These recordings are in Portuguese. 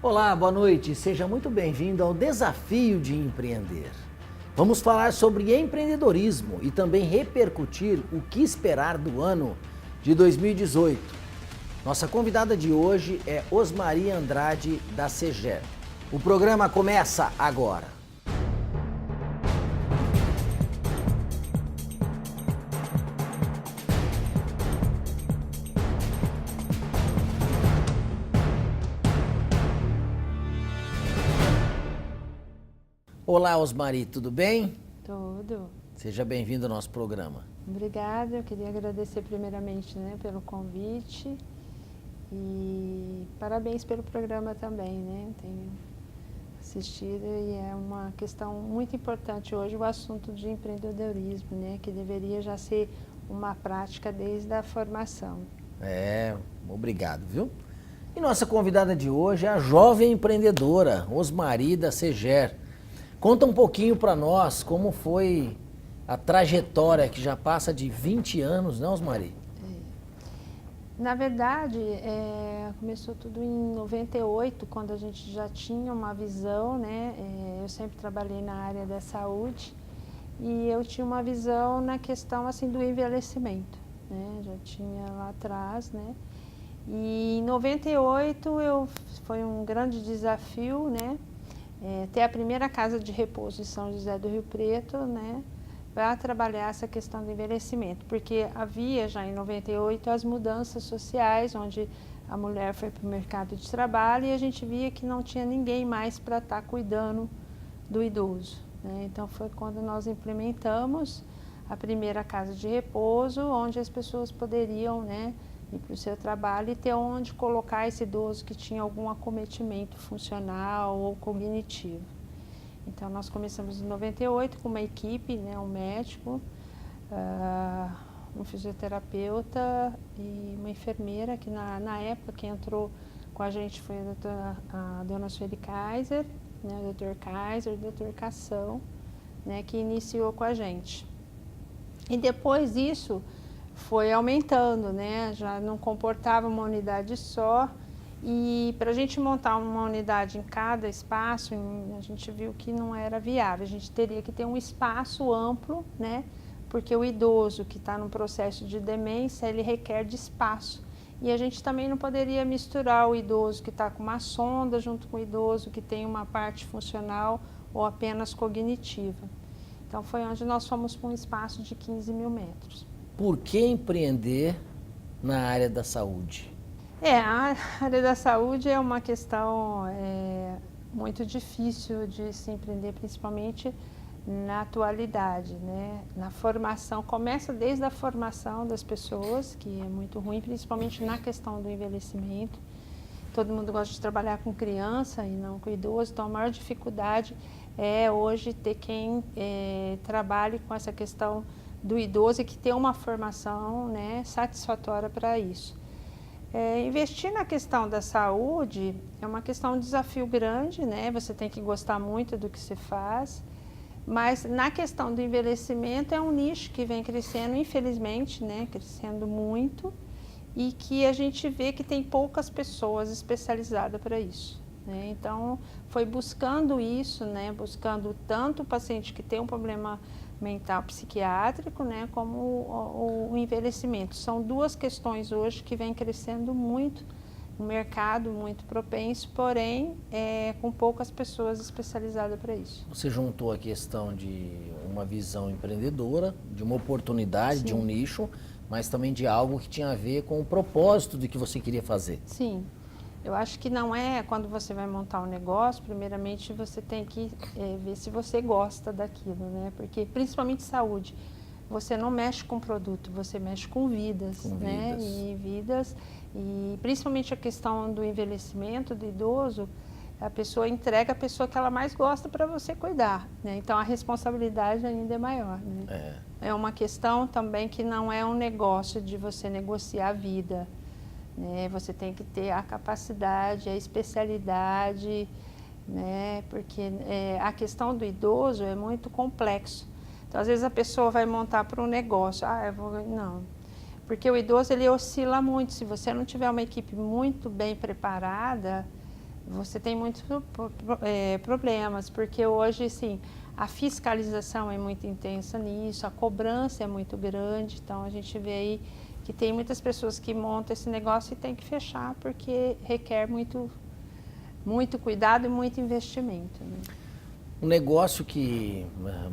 Olá, boa noite. Seja muito bem-vindo ao Desafio de Empreender. Vamos falar sobre empreendedorismo e também repercutir o que esperar do ano de 2018. Nossa convidada de hoje é Osmari Andrade, da Seger. O programa começa agora. Olá, Osmari, tudo bem? Tudo. Seja bem-vindo ao nosso programa. Obrigada, eu queria agradecer primeiramente, pelo convite e parabéns pelo programa também, Tenho assistido e é uma questão muito importante hoje o assunto de empreendedorismo, Que deveria já ser uma prática desde a formação. Obrigado, viu? E nossa convidada de hoje é a jovem empreendedora Osmari, da Seger. Conta um pouquinho para nós como foi a trajetória que já passa de 20 anos, né, Osmari? Na verdade, começou tudo em 98, quando a gente já tinha uma visão, Eu sempre trabalhei na área da saúde e eu tinha uma visão na questão assim do envelhecimento, Já tinha lá atrás, E em 98 foi um grande desafio, ter a primeira casa de repouso em São José do Rio Preto, para trabalhar essa questão do envelhecimento, porque havia já em 98 as mudanças sociais, onde a mulher foi para o mercado de trabalho e a gente via que não tinha ninguém mais para estar cuidando do idoso, Então foi quando nós implementamos a primeira casa de repouso, onde as pessoas poderiam, ir para o seu trabalho e ter onde colocar esse idoso que tinha algum acometimento funcional ou cognitivo. Então, nós começamos em 98 com uma equipe, um médico, um fisioterapeuta e uma enfermeira, que na época que entrou com a gente foi a dona Sueli Kaiser, o Dr. Kaiser, o Dr. Cação, que iniciou com a gente. E depois disso, foi aumentando, Já não comportava uma unidade só e para a gente montar uma unidade em cada espaço, a gente viu que não era viável, a gente teria que ter um espaço amplo, Porque o idoso que está num processo de demência, ele requer de espaço e a gente também não poderia misturar o idoso que está com uma sonda junto com o idoso que tem uma parte funcional ou apenas cognitiva. Então foi onde nós fomos para um espaço de 15 mil metros. Por que empreender na área da saúde? A área da saúde é uma questão muito difícil de se empreender, principalmente na atualidade, Na formação, começa desde a formação das pessoas, que é muito ruim, principalmente na questão do envelhecimento. Todo mundo gosta de trabalhar com criança e não com idoso, então a maior dificuldade é hoje ter quem trabalhe com essa questão do idoso e que tenha uma formação satisfatória para isso. Investir na questão da saúde é uma questão, um desafio grande, Você tem que gostar muito do que você faz, mas na questão do envelhecimento é um nicho que vem crescendo, infelizmente, crescendo muito, e que a gente vê que tem poucas pessoas especializadas para isso, Então, foi buscando isso, buscando tanto o paciente que tem um problema mental psiquiátrico, como o envelhecimento. São duas questões hoje que vêm crescendo muito, um mercado muito propenso, porém com poucas pessoas especializadas para isso. Você juntou a questão de uma visão empreendedora, de uma oportunidade, Sim. de um nicho, mas também de algo que tinha a ver com o propósito do que você queria fazer. Sim. Eu acho que não é quando você vai montar um negócio, primeiramente você tem que ver se você gosta daquilo, Porque, principalmente saúde, você não mexe com produto, você mexe com vidas, E principalmente a questão do envelhecimento do idoso, a pessoa entrega a pessoa que ela mais gosta para você cuidar, Então a responsabilidade ainda é maior, É uma questão também que não é um negócio de você negociar a vida. Você tem que ter a capacidade, a especialidade, Porque a questão do idoso é muito complexo. Então, às vezes a pessoa vai montar para um negócio, não, porque o idoso ele oscila muito, se você não tiver uma equipe muito bem preparada, você tem muitos problemas, porque hoje, sim, a fiscalização é muito intensa nisso, a cobrança é muito grande, então a gente vê aí que tem muitas pessoas que montam esse negócio e tem que fechar, porque requer muito cuidado e muito investimento, né? Um negócio que,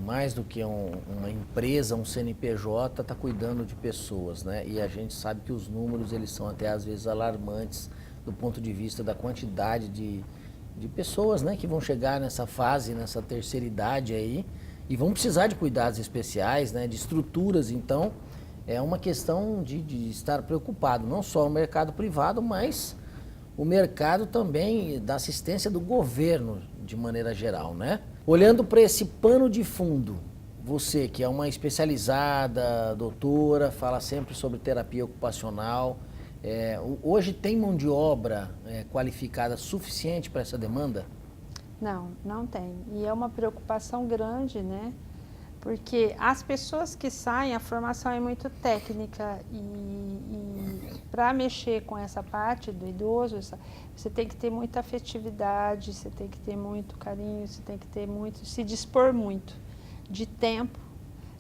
mais do que uma empresa, um CNPJ, está cuidando de pessoas, né? E a gente sabe que os números, eles são até às vezes alarmantes do ponto de vista da quantidade de pessoas, né, que vão chegar nessa fase, nessa terceira idade aí, e vão precisar de cuidados especiais, né, de estruturas. Então, é uma questão de estar preocupado, não só o mercado privado, mas o mercado também da assistência do governo, de maneira geral, né? Olhando para esse pano de fundo, você que é uma especializada, doutora, fala sempre sobre terapia ocupacional, hoje tem mão de obra qualificada suficiente para essa demanda? Não, não tem. E é uma preocupação grande, né? Porque as pessoas que saem, a formação é muito técnica e para mexer com essa parte do idoso, você tem que ter muita afetividade, você tem que ter muito carinho, você tem que ter muito, se dispor muito de tempo,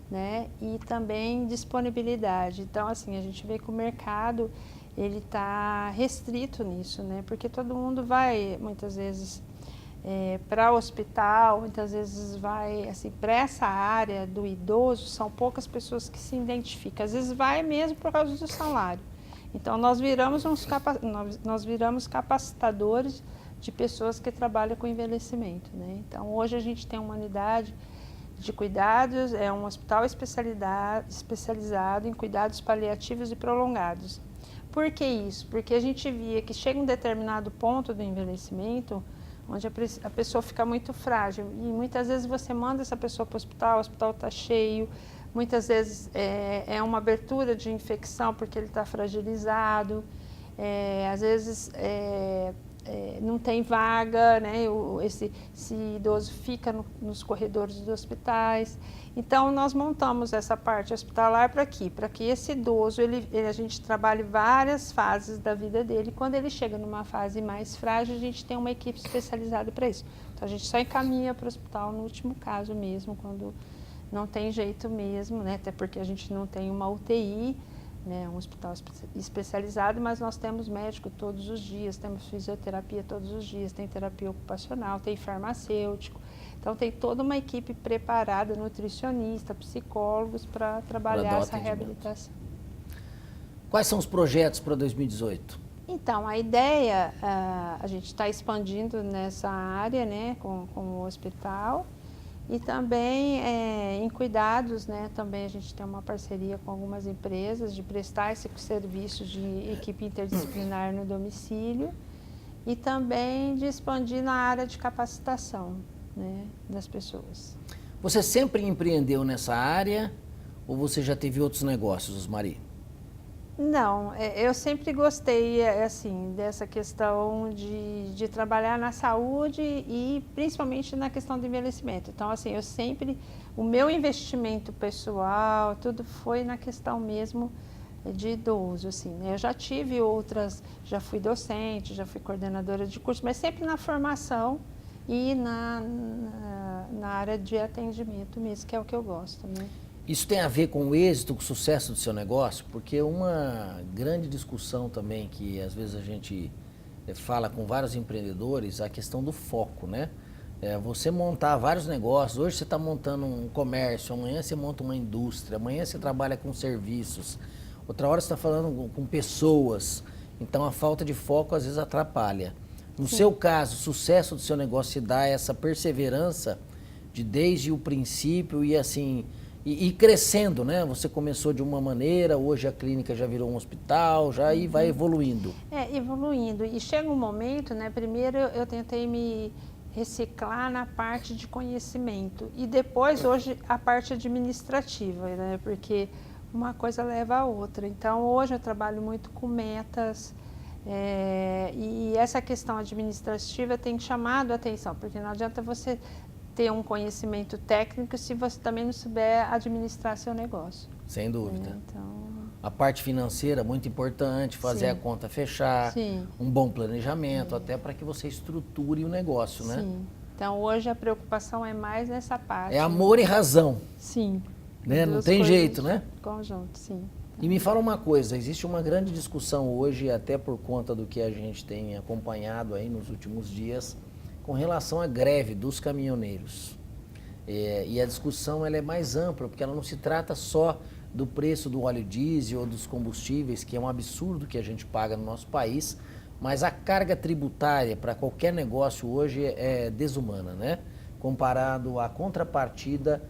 né? E também disponibilidade. Então, assim, a gente vê que o mercado, ele está restrito nisso, né? Porque todo mundo vai, muitas vezes, para o hospital, muitas vezes vai, assim, para essa área do idoso, são poucas pessoas que se identificam. Às vezes vai mesmo por causa do salário. Então, nós viramos capacitadores de pessoas que trabalham com envelhecimento, né? Então, hoje a gente tem uma unidade de cuidados, é um hospital especializado em cuidados paliativos e prolongados. Por que isso? Porque a gente via que chega um determinado ponto do envelhecimento onde a pessoa fica muito frágil e muitas vezes você manda essa pessoa para o hospital está cheio, muitas vezes é uma abertura de infecção porque ele está fragilizado, às vezes não tem vaga, né? Esse idoso fica nos corredores dos hospitais. Então, nós montamos essa parte hospitalar para que esse idoso, a gente trabalhe várias fases da vida dele. Quando ele chega numa fase mais frágil, a gente tem uma equipe especializada para isso. Então, a gente só encaminha para o hospital no último caso mesmo, quando não tem jeito mesmo, né? Até porque a gente não tem uma UTI, né, um hospital especializado, mas nós temos médico todos os dias, temos fisioterapia todos os dias, tem terapia ocupacional, tem farmacêutico. Então, tem toda uma equipe preparada, nutricionista, psicólogos, para trabalhar essa reabilitação. Quais são os projetos para 2018? Então, a ideia, a gente está expandindo nessa área, né, com o hospital. E também em cuidados, né, também a gente tem uma parceria com algumas empresas de prestar esse serviço de equipe interdisciplinar no domicílio e também de expandir na área de capacitação, né, das pessoas. Você sempre empreendeu nessa área ou você já teve outros negócios, Osmari? Não, eu sempre gostei, assim, dessa questão de trabalhar na saúde e principalmente na questão do envelhecimento. Então, assim, o meu investimento pessoal, tudo foi na questão mesmo de idoso, assim, né? Eu já tive outras, já fui docente, já fui coordenadora de curso, mas sempre na formação e na área de atendimento mesmo, que é o que eu gosto, né? Isso tem a ver com o êxito, com o sucesso do seu negócio? Porque uma grande discussão também que às vezes a gente fala com vários empreendedores, a questão do foco, né? Você montar vários negócios, hoje você está montando um comércio, amanhã você monta uma indústria, amanhã você trabalha com serviços, outra hora você está falando com pessoas, então a falta de foco às vezes atrapalha. No seu caso, o sucesso do seu negócio se dá essa perseverança de desde o princípio e assim... E crescendo, né? Você começou de uma maneira, hoje a clínica já virou um hospital, já aí vai evoluindo. Evoluindo. E chega um momento, né? Primeiro eu tentei me reciclar na parte de conhecimento e depois, hoje, a parte administrativa, né? Porque uma coisa leva a outra. Então, hoje eu trabalho muito com metas e essa questão administrativa tem chamado a atenção, porque não adianta você ter um conhecimento técnico se você também não souber administrar seu negócio. Sem dúvida. Então... A parte financeira, muito importante, fazer Sim. a conta fechar, Sim. um bom planejamento, até para que você estruture o negócio, né? Sim. Então, hoje a preocupação é mais nessa parte. É amor e razão. Sim. Né? Não Duas tem coisas jeito, né? Conjunto, sim. E me fala uma coisa, existe uma grande discussão hoje, até por conta do que a gente tem acompanhado aí nos últimos dias, com relação à greve dos caminhoneiros. E a discussão ela é mais ampla, porque ela não se trata só do preço do óleo diesel ou dos combustíveis, que é um absurdo que a gente paga no nosso país, mas a carga tributária para qualquer negócio hoje é desumana, né? Comparado à contrapartida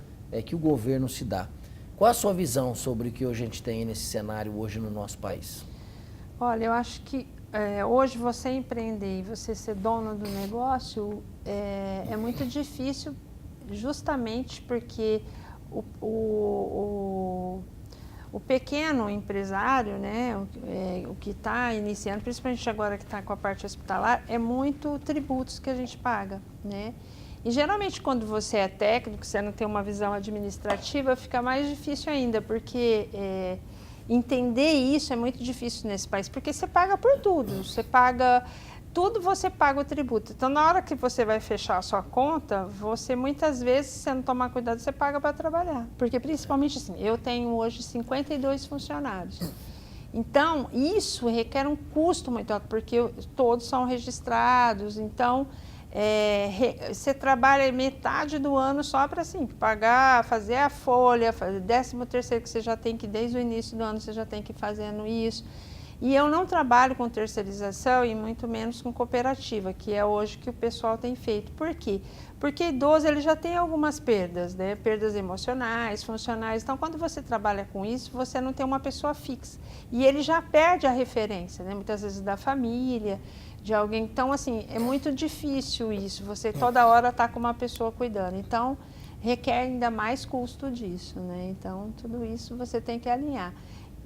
que o governo se dá. Qual a sua visão sobre o que hoje a gente tem nesse cenário hoje no nosso país? Olha, eu acho que hoje você empreender e você ser dono do negócio é muito difícil, justamente porque o pequeno empresário, né, o que está iniciando, principalmente agora que está com a parte hospitalar, é muito tributos que a gente paga, né? E geralmente quando você é técnico, você não tem uma visão administrativa, fica mais difícil ainda, porque entender isso é muito difícil nesse país, porque você paga por tudo, você paga o tributo. Então, na hora que você vai fechar a sua conta, você muitas vezes, se você não tomar cuidado, você paga para trabalhar. Porque, principalmente assim, eu tenho hoje 52 funcionários. Então, isso requer um custo muito alto, porque todos são registrados. Então, você trabalha metade do ano só para assim, pagar, fazer a folha, fazer 13º que você já tem que, desde o início do ano, você já tem que ir fazendo isso. E eu não trabalho com terceirização e muito menos com cooperativa, que é hoje que o pessoal tem feito. Por quê? Porque idoso ele já tem algumas perdas, né? Perdas emocionais, funcionais. Então, quando você trabalha com isso, você não tem uma pessoa fixa. E ele já perde a referência, né? Muitas vezes da família, de alguém. Então, assim, é muito difícil isso. Você toda hora está com uma pessoa cuidando. Então, requer ainda mais custo disso, né? Então, tudo isso você tem que alinhar.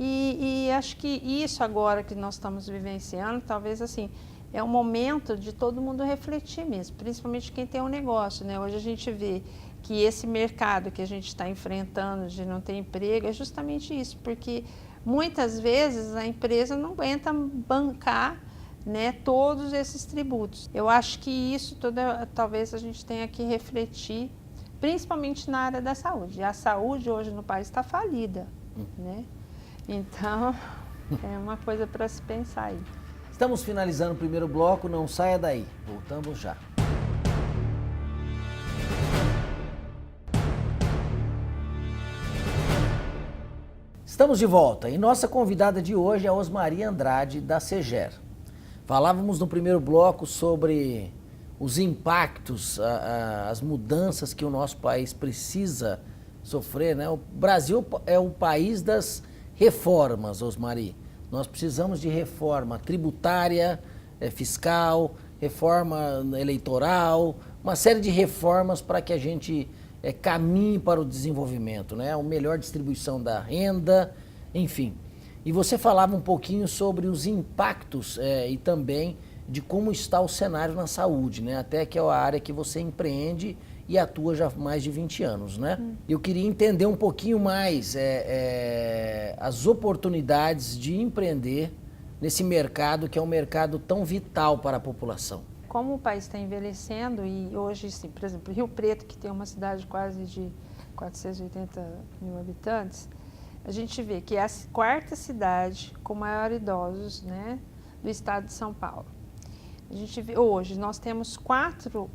E acho que isso agora que nós estamos vivenciando, talvez assim, é um momento de todo mundo refletir mesmo, principalmente quem tem um negócio, né? Hoje a gente vê que esse mercado que a gente está enfrentando de não ter emprego é justamente isso, porque muitas vezes a empresa não aguenta bancar, né, todos esses tributos. Eu acho que isso talvez a gente tenha que refletir, principalmente na área da saúde. A saúde hoje no país está falida, né? Então, é uma coisa para se pensar aí. Estamos finalizando o primeiro bloco, não saia daí. Voltamos já. Estamos de volta e nossa convidada de hoje é a Osmaria Andrade, da Seger. Falávamos no primeiro bloco sobre os impactos, as mudanças que o nosso país precisa sofrer, né? O Brasil é o país das reformas, Osmari. Nós precisamos de reforma tributária, fiscal, reforma eleitoral, uma série de reformas para que a gente caminhe para o desenvolvimento, né? A melhor distribuição da renda, enfim. E você falava um pouquinho sobre os impactos e também de como está o cenário na saúde, né? Até que é a área que você empreende e atua já há mais de 20 anos, né? Eu queria entender um pouquinho mais as oportunidades de empreender nesse mercado que é um mercado tão vital para a população. Como o país está envelhecendo e hoje, sim, por exemplo, Rio Preto, que tem uma cidade quase de 480 mil habitantes, a gente vê que é a quarta cidade com maior idosos, né, do estado de São Paulo. A gente vê, hoje nós temos 4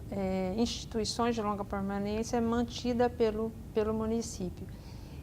instituições de longa permanência mantidas pelo município.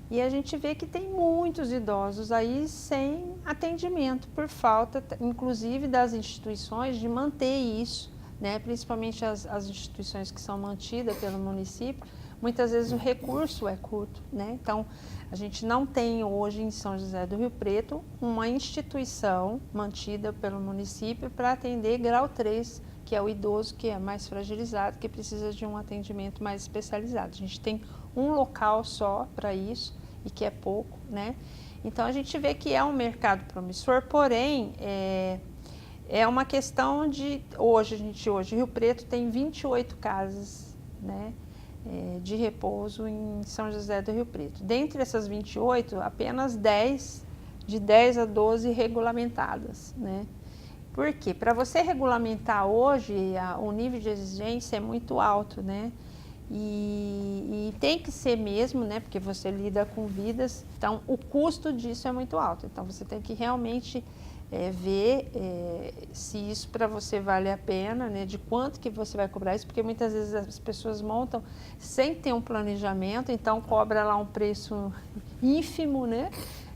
E a gente vê que tem muitos idosos aí sem atendimento, por falta, inclusive, das instituições de manter isso, né? Principalmente as instituições que são mantidas pelo município. Muitas vezes o recurso é curto, né? Então, a gente não tem hoje em São José do Rio Preto uma instituição mantida pelo município para atender grau 3, que é o idoso que é mais fragilizado, que precisa de um atendimento mais especializado. A gente tem um local só para isso e que é pouco, né? Então, a gente vê que é um mercado promissor, porém, é uma questão de... Hoje, Rio Preto tem 28 casas, né? de repouso em São José do Rio Preto. Dentre essas 28, apenas 10, de 10 a 12 regulamentadas, né? Por quê? Para você regulamentar hoje, o nível de exigência é muito alto, né? E tem que ser mesmo, né? Porque você lida com vidas, então o custo disso é muito alto. Então você tem que realmente ver se isso para você vale a pena, né? De quanto que você vai cobrar isso, porque muitas vezes as pessoas montam sem ter um planejamento, então cobra lá um preço ínfimo, né?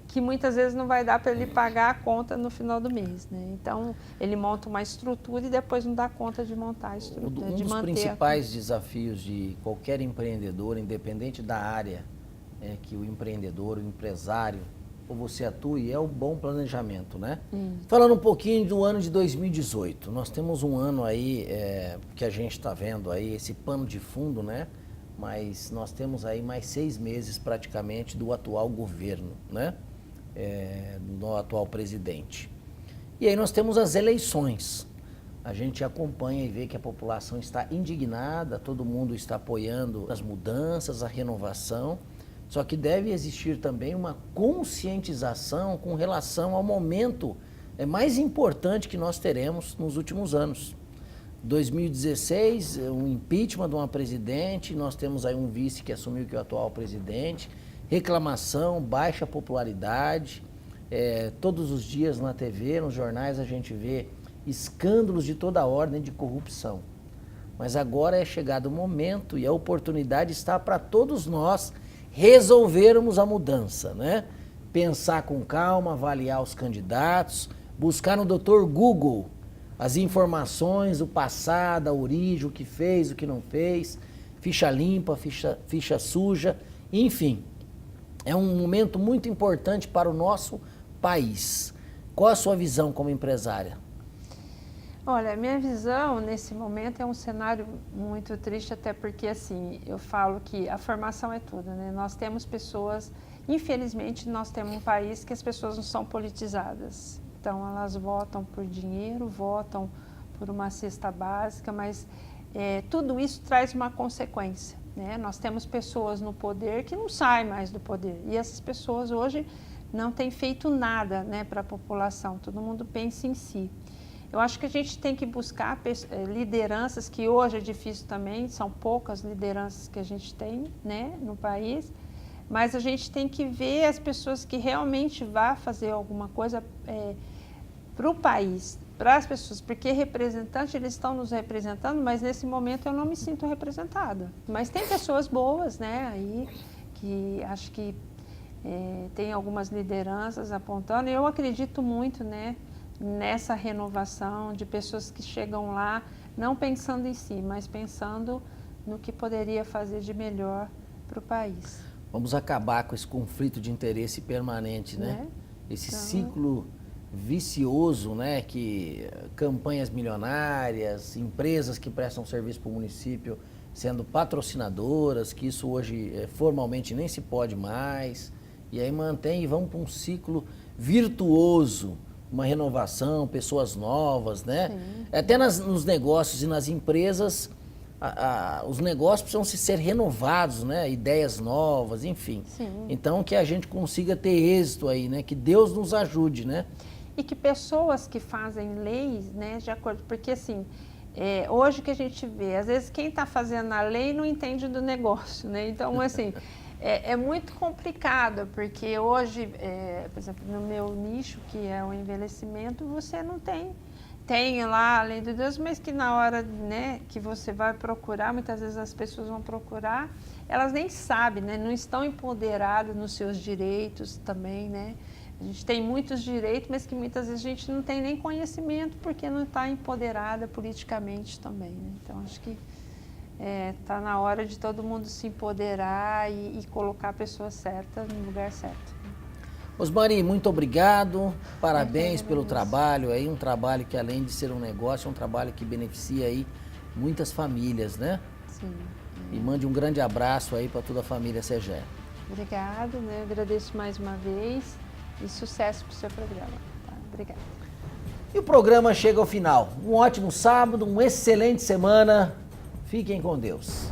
Que muitas vezes não vai dar para ele pagar a conta no final do mês, né? Então, ele monta uma estrutura e depois não dá conta de montar a estrutura, Um dos principais desafios de qualquer empreendedor, independente da área que o empreendedor, o empresário, ou você atue, é o bom planejamento, né? Falando um pouquinho do ano de 2018, nós temos um ano aí que a gente está vendo aí, esse pano de fundo, né? Mas nós temos aí mais 6 meses praticamente do atual governo, né? Do atual presidente. E aí nós temos as eleições. A gente acompanha e vê que a população está indignada, todo mundo está apoiando as mudanças, a renovação, só que deve existir também uma conscientização com relação ao momento mais importante que nós teremos nos últimos anos. 2016, um impeachment de uma presidente, nós temos aí um vice que assumiu que é o atual presidente, reclamação, baixa popularidade, todos os dias na TV, nos jornais a gente vê escândalos de toda ordem de corrupção. Mas agora é chegado o momento e a oportunidade está para todos nós resolvermos a mudança, né? Pensar com calma, avaliar os candidatos, buscar no Dr. Google as informações, o passado, a origem, o que fez, o que não fez, ficha limpa, ficha suja, enfim. É um momento muito importante para o nosso país. Qual a sua visão como empresária? Olha, a minha visão nesse momento é um cenário muito triste, até porque, assim, eu falo que a formação é tudo, né? Nós temos pessoas, infelizmente, nós temos um país que as pessoas não são politizadas. Então, elas votam por dinheiro, votam por uma cesta básica, mas tudo isso traz uma consequência, né? Nós temos pessoas no poder que não saem mais do poder. E essas pessoas hoje não têm feito nada, né, para a população. Todo mundo pensa em si. Eu acho que a gente tem que buscar lideranças, que hoje é difícil também, são poucas lideranças que a gente tem, né, no país, mas a gente tem que ver as pessoas que realmente vão fazer alguma coisa para o país, para as pessoas, porque representantes, eles estão nos representando, mas nesse momento eu não me sinto representada. Mas tem pessoas boas, né, aí, que acho que tem algumas lideranças apontando, e eu acredito muito, né, nessa renovação de pessoas que chegam lá, não pensando em si, mas pensando no que poderia fazer de melhor para o país. Vamos acabar com esse conflito de interesse permanente, né? Esse ciclo vicioso, né? Que campanhas milionárias, empresas que prestam serviço para o município sendo patrocinadoras, que isso hoje formalmente nem se pode mais, e aí mantém e vamos para um ciclo virtuoso, uma renovação, pessoas novas, né? Sim. Até nos negócios e nas empresas, os negócios precisam ser renovados, né? Ideias novas, enfim. Sim. Então, que a gente consiga ter êxito aí, né? Que Deus nos ajude, né? E que pessoas que fazem leis, né? De acordo, porque assim, hoje que a gente vê, às vezes quem está fazendo a lei não entende do negócio, né? Então, assim... É muito complicado, porque hoje, por exemplo, no meu nicho, que é o envelhecimento, você não tem lá a lei de Deus, mas que na hora, né, que você vai procurar, muitas vezes as pessoas vão procurar, elas nem sabem, né, não estão empoderadas nos seus direitos também, né? A gente tem muitos direitos, mas que muitas vezes a gente não tem nem conhecimento, porque não está empoderada politicamente também, né? Então, acho que está na hora de todo mundo se empoderar e colocar a pessoa certa no lugar certo. Rosmary, muito obrigado, parabéns pelo trabalho, aí, um trabalho que além de ser um negócio, é um trabalho que beneficia aí muitas famílias, né? Sim. E mande um grande abraço aí para toda a família CEGEA. Obrigado, né? Agradeço mais uma vez e sucesso para o seu programa. Tá? Obrigada. E o programa chega ao final. Um ótimo sábado, uma excelente semana. Fiquem com Deus.